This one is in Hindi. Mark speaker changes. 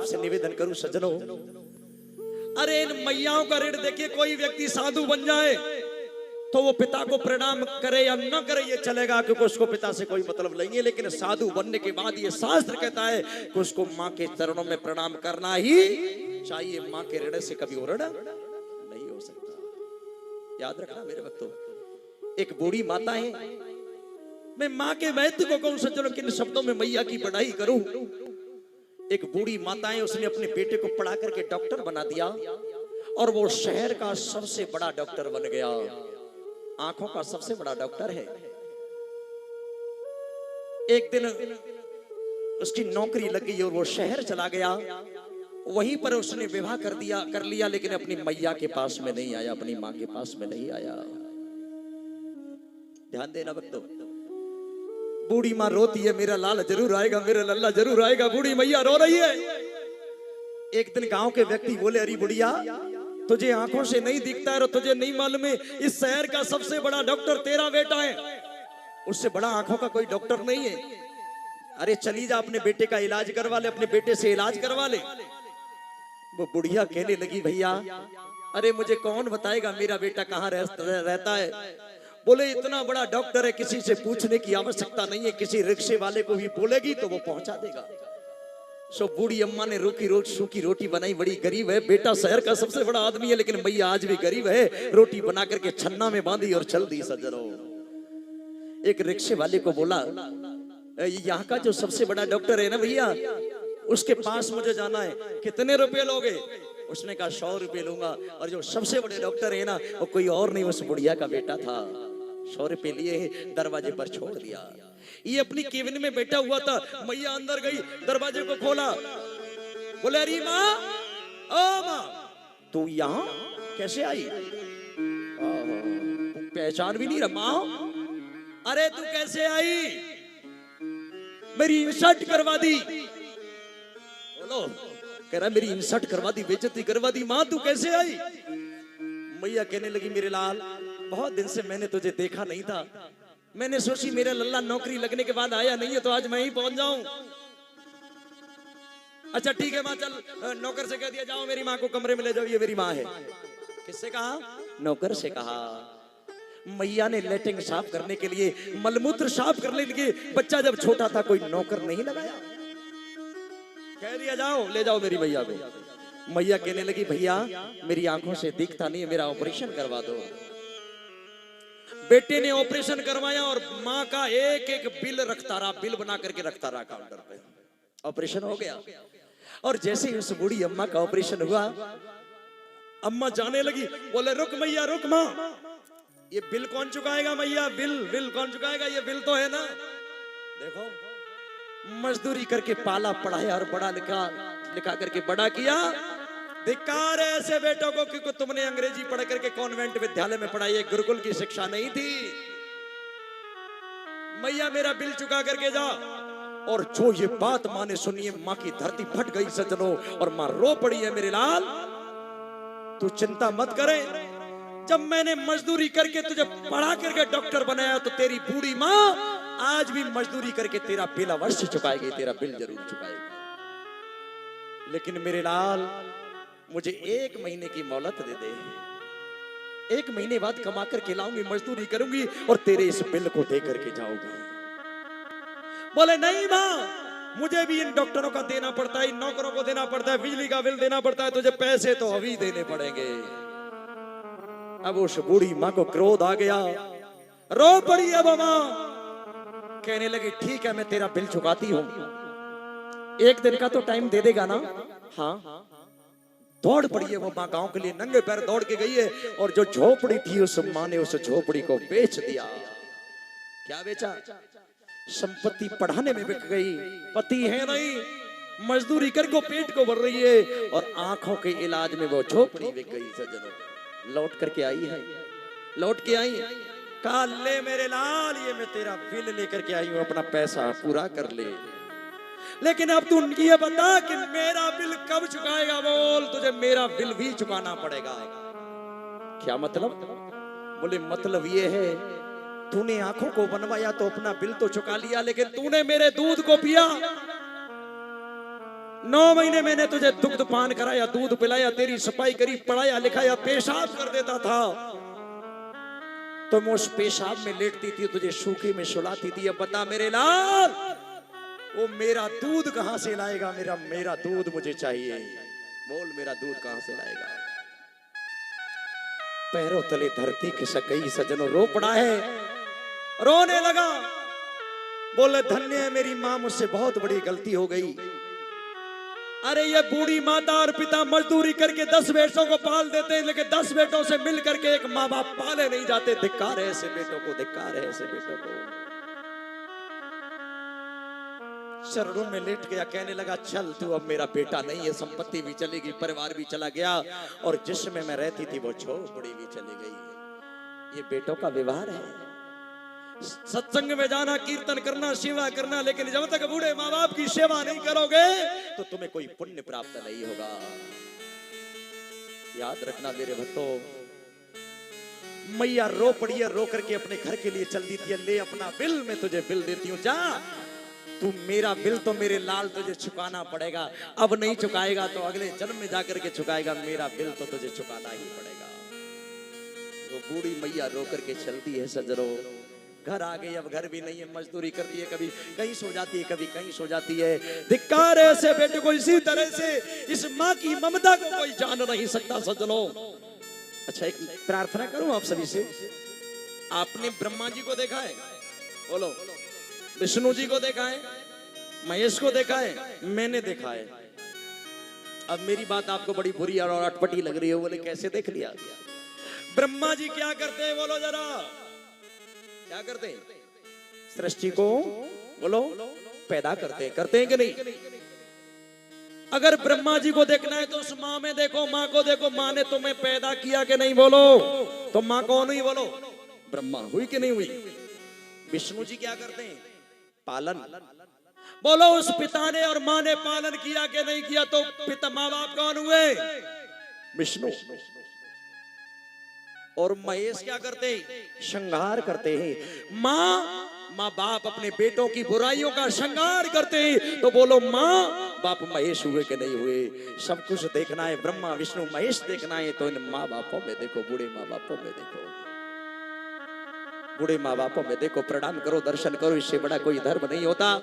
Speaker 1: आपसे निवेदन करूं सज्जनों, अरे इन मैयाओं का ऋण देखिए, कोई व्यक्ति साधु बन जाए तो वो पिता को प्रणाम करे या न करे ये चलेगा, क्योंकि उसको पिता से कोई मतलब नहीं है। लेकिन साधु बनने के बाद ये शास्त्र कहता है कि उसको माँ के चरणों में प्रणाम करना ही चाहिए। माँ के ऋण से कभी ऋण नहीं हो सकता। याद रखना मेरे भक्तों, एक बूढ़ी माता है, मैं माँ के महत्व को कहूं सज्जनों, किन शब्दों में मैया की बढ़ाई करूं। एक बूढ़ी माता है, उसने अपने बेटे को पढ़ा करके डॉक्टर बना दिया और वो शहर का सबसे बड़ा डॉक्टर बन गया, आंखों का सबसे बड़ा डॉक्टर है। एक दिन उसकी नौकरी लग गई और वो शहर चला गया। वहीं पर उसने विवाह कर लिया, लेकिन अपनी मैया के पास में नहीं आया, अपनी मां के पास में नहीं आया। ध्यान देना भक्तों, बूढ़ी माँ रोती है, मेरा लाल जरूर आएगा, मेरा लल्ला जरूर आएगा। बूढ़ी मैया रो रही है। एक दिन गांव के व्यक्ति बोले, अरे बुढ़िया, तुझे आंखों से नहीं दिखता है और तुझे नहीं मालूम है इस शहर का सबसे बड़ा डॉक्टर तेरा बेटा है, उससे बड़ा आंखों का कोई डॉक्टर नहीं है। अरे चली जा, अपने बेटे का इलाज करवा ले, अपने बेटे से इलाज करवा ले। वो बुढ़िया कहने लगी, भैया अरे मुझे कौन बताएगा मेरा बेटा कहाँ रहता है। बोले इतना बड़ा डॉक्टर है, किसी से पूछने की आवश्यकता नहीं है, किसी रिक्शे वाले को भी बोलेगी तो वो पहुंचा देगा। सो बूढ़ी अम्मा ने सूखी रोटी बनाई, बड़ी गरीब है, बेटा शहर का सबसे बड़ा आदमी है, लेकिन मैया आज भी गरीब है। रोटी बना करके छन्ना में बांधी और चल दी सज्जनों। एक रिक्शे वाले को बोला, यहाँ का जो सबसे बड़ा डॉक्टर है ना भैया, उसके पास मुझे जाना है, कितने रुपए लोगे? उसने कहा 100 रुपए लूंगा। और जो सबसे बड़े डॉक्टर है ना, वो कोई और नहीं, उस बुढ़िया का बेटा था। 100 रुपए लिए दरवाजे पर छोड़ दिया। ये अपनी केबिन में बैठा हुआ था, मैया अंदर गई, दरवाजे को खोला, बोले अरे माँ, ओ माँ, तू यहाँ कैसे आई? पहचान भी नहीं रहा। माँ, अरे तू कैसे आई? मेरी इंसल्ट करवा दी। बोलो, कह रहा मेरी इंसल्ट करवा दी, बेइज्जती करवा दी। माँ तू कैसे आई? मैया कहने लगी, मेरे लाल, बहुत दिन से मैंने तुझे देखा नहीं था, मैंने सोची मेरा लल्ला नौकरी लगने के बाद आया नहीं है तो आज मैं ही पहुंच जाऊं। अच्छा ठीक है माँ, चल नौकर से कह दिया, जाओ मेरी माँ को कमरे में ले जाओ, ये मेरी माँ है। किससे कहा? नौकर से कहा। मैया ने लेटरिन साफ करने के लिए, मलमूत्र साफ करने के लिए, बच्चा जब छोटा था कोई नौकर नहीं लगाया, कह दिया जाओ ले जाओ मेरी मैया को। मैया कहने लगी, भैया मेरी आंखों से दिखता नहीं है, मेरा ऑपरेशन करवा दो। बेटे ने ऑपरेशन करवाया और माँ का एक एक बिल रखता रहा, बिल बना करके रखता रहा काउंटर पे। ऑपरेशन हो गया और जैसे ही उस बूढ़ी अम्मा का ऑपरेशन हुआ, अम्मा जाने लगी, बोले रुक मैया रुक, माँ ये बिल कौन चुकाएगा? मैया बिल कौन चुकाएगा? ये बिल तो है ना। देखो, मजदूरी करके पाला पढ़ाया और बड़ा लिखा करके बड़ा किया। धिक्कार है ऐसे बेटों को, क्योंकि तुमने अंग्रेजी पढ़ करके कॉन्वेंट विद्यालय में पढ़ाई, गुरुकुल की शिक्षा नहीं थी। मैया मेरा बिल चुका करके जा। और जो ये बात माँ ने सुनी है, माँ की धरती फट गई सज्जनों, और माँ रो पड़ी है, मेरे लाल तू चिंता मत करे, जब मैंने मजदूरी करके तुझे पढ़ा करके डॉक्टर बनाया तो तेरी बूढ़ी माँ आज भी मजदूरी करके तेरा बिल अवश्य चुकाएगी, तेरा बिल जरूर चुकाएगी। लेकिन मेरे लाल मुझे 1 महीने की मोहलत दे दे, 1 महीने बाद कमा करके लाऊंगी, मजदूरी करूंगी और तेरे इस बिल को दे करके जाऊंगी। बोले नहीं माँ, मुझे भी इन डॉक्टरों का देना पड़ता है, इन नौकरों को देना पड़ता है, बिजली का बिल देना पड़ता है, तुझे पैसे तो अभी देने पड़ेंगे। अब उस बूढ़ी माँ को क्रोध आ गया, रो पड़ी। अब माँ कहने लगी, ठीक है मैं तेरा बिल चुकाती हूँ, 1 दिन का तो टाइम दे देगा ना? हाँ। दौड़ पड़ी है वो माँ, गांव के लिए नंगे पैर दौड़ के गई है और जो झोपड़ी थी उस माँ ने उस झोपड़ी को बेच दिया। क्या बेचा? संपत्ति पढ़ाने में बिक गई, पति है नहीं, मजदूरी करके पेट को भर रही है और आंखों के इलाज में वो झोपड़ी बिक गई। सज्जनों लौट करके आई है, लौट के आई, कहा ले मेरे लाल, ये मैं तेरा बिल लेकर के आई हूं, अपना पैसा पूरा कर ले। लेकिन अब तू ये बता कि मेरा बिल कब चुकाएगा? बोल, तुझे मेरा बिल भी चुकाना पड़ेगा। क्या मतलब? बोले मतलब ये है, तूने आंखों को बनवाया तो अपना बिल तो चुका लिया, लेकिन तूने मेरे दूध को पिया, 9 महीने मैंने तुझे दुग्ध पान कराया, दूध पिलाया, तेरी सफाई करी, पढ़ाया लिखाया, पेशाब कर देता था तो मैं उस पेशाब में लेटती थी, तुझे सूखे में सुलाती थी। अब बता मेरे लाल, वो मेरा दूध कहां से लाएगा? मेरा दूध मुझे चाहिए। बोल, मेरा दूध कहां से लाएगा? पैरों तले धरती खिसक गई, सजनों रो पड़ा है, रोने लगा। बोले धन्य है मेरी मां, मुझसे बहुत बड़ी गलती हो गई। अरे ये बूढ़ी माता और पिता मजदूरी करके 10 बेटों को पाल देते हैं, लेकिन 10 बेटों से मिल करके एक माँ बाप पाले नहीं जाते। धिक्कार है ऐसे बेटों को, धिक्कार है ऐसे बेटों को। चरणों में लेट गया, कहने लगा चल तू, अब मेरा बेटा नहीं है, संपत्ति भी चलेगी, परिवार भी चला गया, और जिसमें मैं रहती थी वो झोपड़ी भी चली गई। ये बेटों का व्यवहार है। सत्संग में जाना, कीर्तन करना, सेवा करना, लेकिन जब तक बूढ़े माँ बाप की सेवा नहीं करोगे तो तुम्हें कोई पुण्य प्राप्त नहीं होगा। याद रखना मेरे भक्तों, मैया रो पड़ी है, रो करके अपने घर के लिए चल दी थी। ले अपना बिल, मैं तुझे बिल देती हूँ, जा तू, मेरा बिल तो मेरे लाल तुझे चुकाना पड़ेगा। अब नहीं चुकाएगा तो अगले जन्म में जाकर के चुकाएगा, मेरा बिल तो तुझे चुकाना ही पड़ेगा। वो बूढ़ी मैया रो करके चलती है सजरों, घर आ गई, अब घर भी नहीं है, मजदूरी करती है, कभी कहीं सो जाती है, कभी कहीं सो जाती है। धिक्कार है ऐसे बेटे को। इसी तरह से इस माँ की ममता को कोई जान नहीं सकता सज्जनों। अच्छा, एक प्रार्थना करूं आप सभी से। आपने ब्रह्मा जी को देखा है? बोलो। विष्णु जी को देखा है? महेश को देखा है? मैंने देखा है। अब मेरी बात आपको बड़ी बुरी और अटपटी लग रही है। बोले कैसे देख लिया? ब्रह्मा जी क्या करते हैं? बोलो जरा, क्या करते हैं? सृष्टि को बोलो पैदा करते हैं कि नहीं? अगर ब्रह्मा जी को देखना है तो उस माँ में देखो, माँ को देखो, माँ ने तुम्हें पैदा किया कि नहीं? बोलो। तो माँ कौन हुई? बोलो। ब्रह्मा हुई कि नहीं हुई? विष्णु जी क्या करते हैं? पालन। बोलो, उस पिता ने और माँ ने पालन किया कि नहीं किया? तो पिता माँ बाप कौन हुए? विष्णु। और महेश क्या करते हैं? श्रृंगार करते हैं। माँ बाप अपने बेटों की बुराइयों का श्रृंगार करते हैं। तो बोलो, माँ बाप महेश हुए कि नहीं हुए? सब कुछ देखना है, ब्रह्मा विष्णु महेश देखना है, तो इन माँ बापों में देखो, बूढ़े माँ बापों में देखो, बूढ़े माँ बापों में देखो, प्रणाम करो, दर्शन करो, इससे बड़ा कोई धर्म नहीं होता।